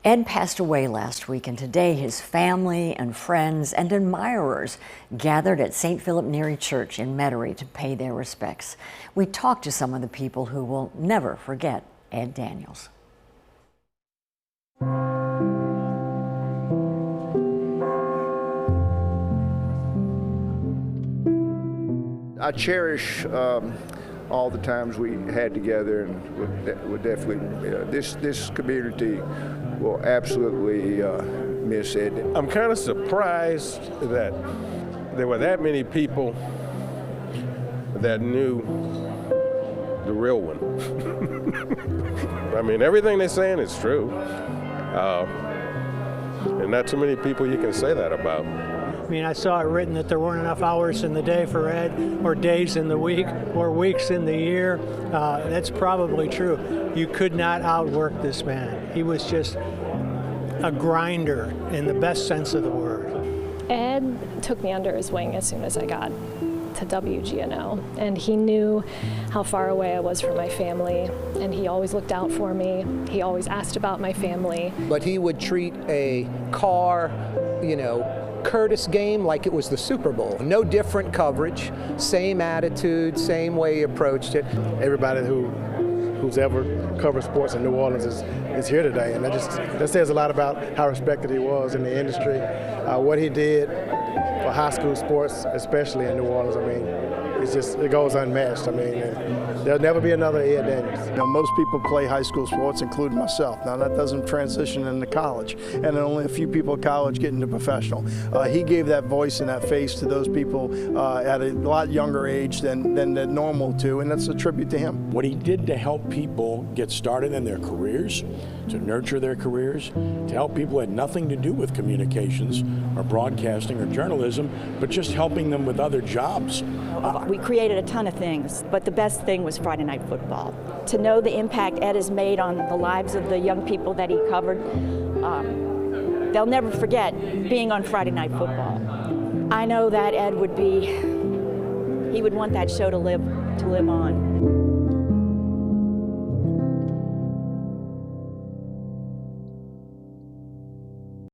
Ed passed away last week, and today his family and friends and admirers gathered at St. Philip Neri Church in Metairie to pay their respects. We talked to some of the people who will never forget Ed Daniels. I cherish all the times we had together, and would definitely this community will absolutely miss Ed. I'm kind of surprised that there were that many people that knew the real one. I mean, everything they're saying is true, and not too many people you can say that about. I mean, I saw it written that there weren't enough hours in the day for Ed, or days in the week, or weeks in the year. That's probably true. You could not outwork this man. He was just a grinder in the best sense of the word. Ed took me under his wing as soon as I got to WGNO, and he knew how far away I was from my family, and he always looked out for me. He always asked about my family. But he would treat a Carr, Curtis game like it was the Super Bowl. No different coverage, same attitude, same way he approached it. Everybody who's ever covered sports in New Orleans is here today, and that says a lot about how respected he was in the industry, what he did for high school sports, especially in New Orleans. I mean, it goes unmatched. I mean, there'll never be another Ed Daniels. Most people play high school sports, including myself. Now that doesn't transition into college, and only a few people at college get into professional. He gave that voice and that face to those people at a lot younger age than they're normal to, and that's a tribute to him. What he did to help people get started in their careers, to nurture their careers, to help people who had nothing to do with communications or broadcasting or journalism, but just helping them with other jobs. We created a ton of things, but the best thing was Friday Night Football. To know the impact Ed has made on the lives of the young people that he covered, they'll never forget being on Friday Night Football. I know that Ed would want that show to live on.